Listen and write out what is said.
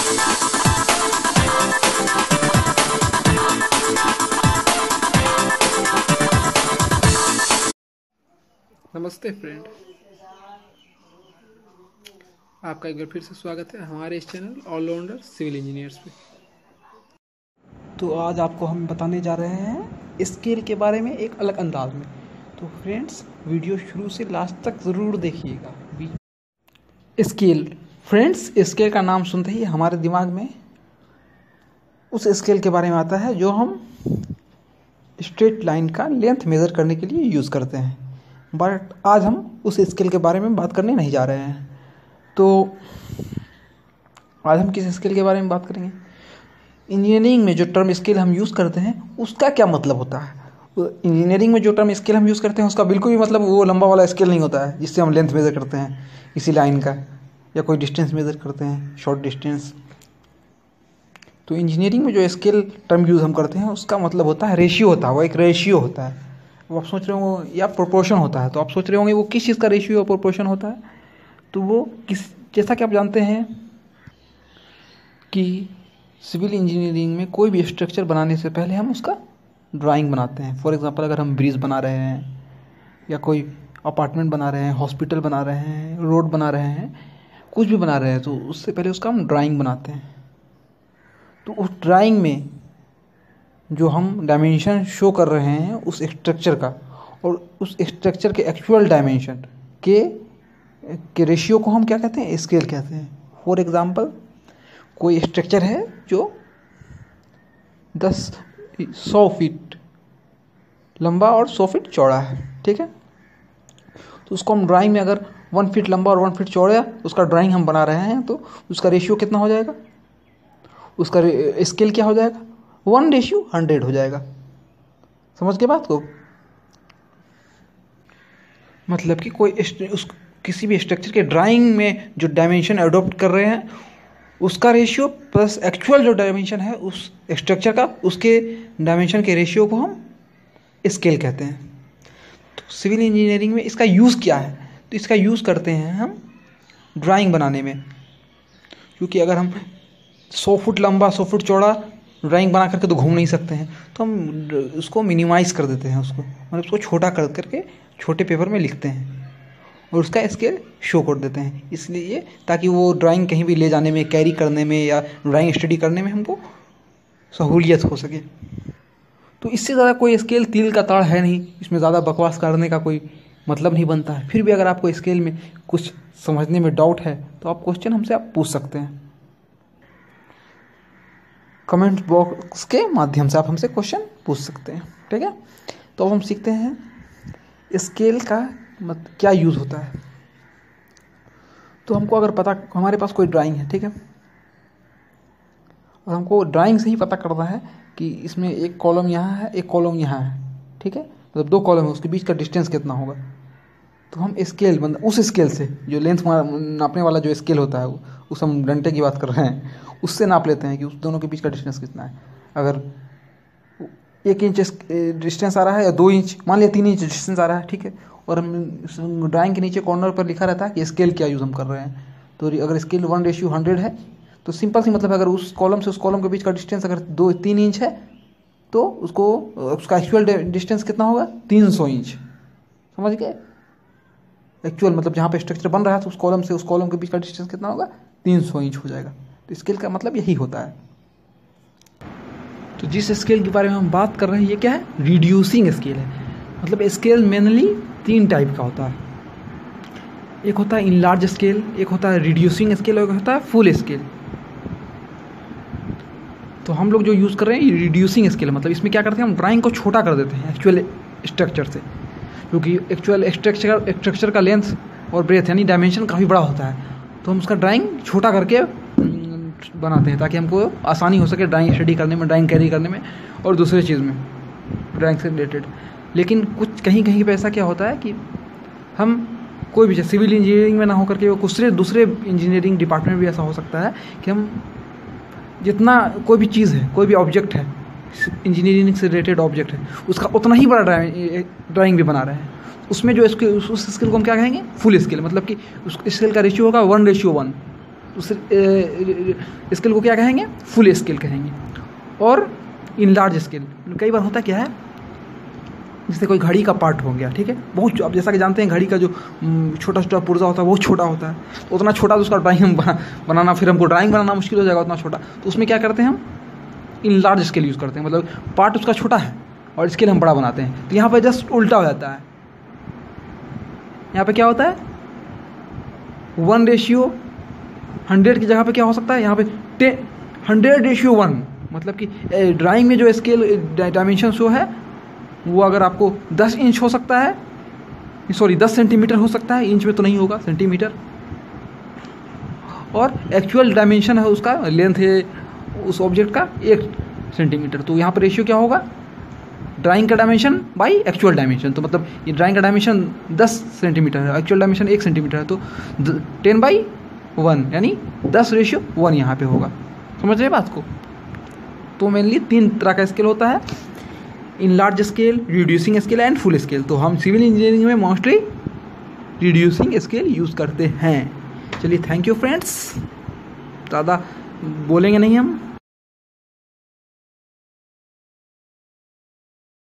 नमस्ते फ्रेंड, आपका एक बार फिर से स्वागत है हमारे इस चैनल ऑलराउंडर सिविल इंजीनियर्स पे। तो आज आपको हम बताने जा रहे हैं स्केल के बारे में एक अलग अंदाज में। तो फ्रेंड्स, वीडियो शुरू से लास्ट तक ज़रूर देखिएगा। स्केल फ्रेंड्स, स्केल का नाम सुनते ही हमारे दिमाग में उस स्केल के बारे में आता है जो हम स्ट्रेट लाइन का लेंथ मेज़र करने के लिए यूज़ करते हैं। बट आज हम उस स्केल के बारे में बात करने नहीं जा रहे हैं। तो आज हम किस स्केल के बारे में बात करेंगे? इंजीनियरिंग में जो टर्म स्केल हम यूज़ करते हैं उसका क्या मतलब होता है। इंजीनियरिंग में जो टर्म स्केल हम यूज़ करते हैं उसका बिल्कुल भी मतलब वो लंबा वाला स्केल नहीं होता है जिससे हम लेंथ मेज़र करते हैं किसी लाइन का, या कोई डिस्टेंस मेज़र करते हैं, शॉर्ट डिस्टेंस। तो इंजीनियरिंग में जो स्केल टर्म यूज़ हम करते हैं उसका मतलब होता है रेशियो होता है, वो एक रेशियो होता है। अब आप सोच रहे होंगे या प्रोपोर्शन होता है, तो आप सोच रहे होंगे वो किस चीज़ का रेशियो या प्रोपोर्शन होता है। तो वो जैसा कि आप जानते हैं कि सिविल इंजीनियरिंग में कोई भी स्ट्रक्चर बनाने से पहले हम उसका ड्राइंग बनाते हैं। फॉर एग्जांपल, अगर हम ब्रिज बना रहे हैं या कोई अपार्टमेंट बना रहे हैं, हॉस्पिटल बना रहे हैं, रोड बना रहे हैं, कुछ भी बना रहे हैं, तो उससे पहले उसका हम ड्राइंग बनाते हैं। तो उस ड्राइंग में जो हम डायमेंशन शो कर रहे हैं उस स्ट्रक्चर का और उस स्ट्रक्चर के एक्चुअल डायमेंशन के रेशियो को हम क्या कहते हैं? स्केल कहते हैं। फॉर एग्जांपल, कोई स्ट्रक्चर है जो 100 फीट लंबा और 100 फीट चौड़ा है, ठीक है। तो उसको हम ड्राइंग में अगर 1 फीट लंबा और 1 फीट चौड़ा उसका ड्राइंग हम बना रहे हैं, तो उसका रेशियो कितना हो जाएगा? उसका स्केल क्या हो जाएगा? 1:100 हो जाएगा। समझ के बात को? मतलब कि किसी भी स्ट्रक्चर के ड्राइंग में जो डायमेंशन अडॉप्ट कर रहे हैं उसका रेशियो प्लस एक्चुअल जो डायमेंशन है उस स्ट्रक्चर का, उसके डायमेंशन के रेशियो को हम स्केल कहते हैं। तो सिविल इंजीनियरिंग में इसका यूज़ क्या है? तो इसका यूज़ करते हैं हम ड्राइंग बनाने में, क्योंकि अगर हम 100 फुट लंबा 100 फुट चौड़ा ड्राइंग बना करके तो घूम नहीं सकते हैं, तो हम उसको मिनिमाइज़ कर देते हैं, उसको मतलब उसको छोटा कर करके छोटे पेपर में लिखते हैं और उसका स्केल शो कर देते हैं, इसलिए ताकि वो ड्राइंग कहीं भी ले जाने में, कैरी करने में या ड्राइंग स्टडी करने में हमको सहूलियत हो सके। तो इससे ज़्यादा कोई स्केल तिल का ताड़ है नहीं, इसमें ज़्यादा बकवास करने का कोई मतलब नहीं बनता है। फिर भी अगर आपको स्केल में कुछ समझने में डाउट है तो आप क्वेश्चन हमसे आप पूछ सकते हैं। कमेंट बॉक्स के माध्यम से आप हमसे क्वेश्चन पूछ सकते हैं, ठीक है। तो अब हम सीखते हैं स्केल का क्या यूज़ होता है। तो हमको अगर पता, हमारे पास कोई ड्राइंग है, ठीक है, और हमको ड्राइंग से ही पता करना है कि इसमें एक कॉलम यहाँ है, एक कॉलम यहाँ है, ठीक है, मतलब 2 कॉलम है, उसके बीच का डिस्टेंस कितना होगा। तो हम स्केल मतलब उस स्केल से, जो लेंथ नापने वाला जो स्केल होता है, उस हम डंडे की बात कर रहे हैं, उससे नाप लेते हैं कि उस दोनों के बीच का डिस्टेंस कितना है। अगर 1 इंच डिस्टेंस आ रहा है या 2 इंच, मान लिया 3 इंच डिस्टेंस आ रहा है, ठीक है, और हम ड्राइंग के नीचे कॉर्नर पर लिखा रहता है कि स्केल क्या यूज़ हम कर रहे हैं। तो अगर स्केल 1:100 है तो सिंपल सी मतलब, अगर उस कॉलम से उस कॉलम के बीच का डिस्टेंस अगर 2-3 इंच है तो उसका एक्चुअल डिस्टेंस कितना होगा? 300 इंच। समझ गए? एक्चुअल मतलब जहाँ पे स्ट्रक्चर बन रहा है तो उस कॉलम से उस कॉलम के बीच का डिस्टेंस कितना होगा? 300 इंच हो जाएगा। तो स्केल का मतलब यही होता है। तो जिस स्केल के बारे में हम बात कर रहे हैं ये क्या है? रिड्यूसिंग स्केल है। मतलब स्केल मेनली 3 टाइप का होता है। एक होता है इनलार्ज स्केल, एक होता है रिड्यूसिंग स्केल और एक होता है फुल स्केल। तो हम लोग जो यूज़ कर रहे हैं रिड्यूसिंग स्केल, मतलब इसमें क्या करते हैं, हम ड्राइंग को छोटा कर देते हैं एक्चुअल स्ट्रक्चर से, क्योंकि एक्चुअल स्ट्रक्चर का लेंथ और ब्रेथ यानी डायमेंशन काफ़ी बड़ा होता है। तो हम उसका ड्राइंग छोटा करके बनाते हैं ताकि हमको आसानी हो सके ड्राइंग स्टडी करने में, ड्राइंग कैरी करने में और दूसरे चीज़ में ड्राइंग से रिलेटेड। लेकिन कुछ कहीं पे ऐसा क्या होता है कि हम कोई भी सिविल इंजीनियरिंग में ना हो करके वो दूसरे इंजीनियरिंग डिपार्टमेंट भी ऐसा हो सकता है कि हम जितना कोई भी चीज़ है, कोई भी ऑब्जेक्ट है, इंजीनियरिंग से रिलेटेड ऑब्जेक्ट है, उसका उतना ही बड़ा ड्राइंग भी बना रहे हैं। उसमें जो उस स्केल को हम क्या कहेंगे? Full scale. मतलब कि उस स्केल का रेशियो होगा 1:1। उस स्केल को क्या कहेंगे, फुल स्केल कहेंगे। और इन लार्ज स्केल कई बार होता क्या है, जैसे कोई घड़ी का पार्ट हो गया, ठीक है, बहुत, अब जैसा कि जानते हैं घड़ी का जो छोटा छोटा पुर्जा होता है बहुत छोटा होता है, तो उतना छोटा तो उसका ड्राइंग बनाना, फिर हमको ड्राइंग बनाना मुश्किल हो जाएगा उतना छोटा, तो उसमें क्या करते हैं हम इन लार्ज स्केल यूज़ करते हैं, मतलब पार्ट उसका छोटा है और स्केल हम बड़ा बनाते हैं। तो यहाँ पर जस्ट उल्टा हो जाता है, यहाँ पे क्या होता है 1:100 की जगह पे क्या हो सकता है यहाँ पे 100:1, मतलब कि ड्राइंग में जो स्केल डायमेंशन शो है वो अगर आपको 10 इंच हो सकता है, सॉरी 10 सेंटीमीटर हो सकता है, इंच में तो नहीं होगा, सेंटीमीटर, और एक्चुअल डायमेंशन है उसका, लेंथ है उस ऑब्जेक्ट का 1 सेंटीमीटर। तो यहाँ पर रेशियो क्या होगा, ड्राइंग का डायमेंशन बाई एक्चुअल डायमेंशन। तो मतलब ये ड्राइंग का डायमेंशन 10 सेंटीमीटर है, एक्चुअल डायमेंशन 1 सेंटीमीटर है, तो 10/1 यानी 10:1 यहाँ पे होगा। समझ रहे बात को। तो मेनली 3 तरह का स्केल होता है, in large scale, reducing scale and full scale. तो हम सिविल इंजीनियरिंग में मोस्टली रिड्यूसिंग स्केल यूज़ करते हैं। चलिए थैंक यू फ्रेंड्स, ज़्यादा बोलेंगे नहीं हम।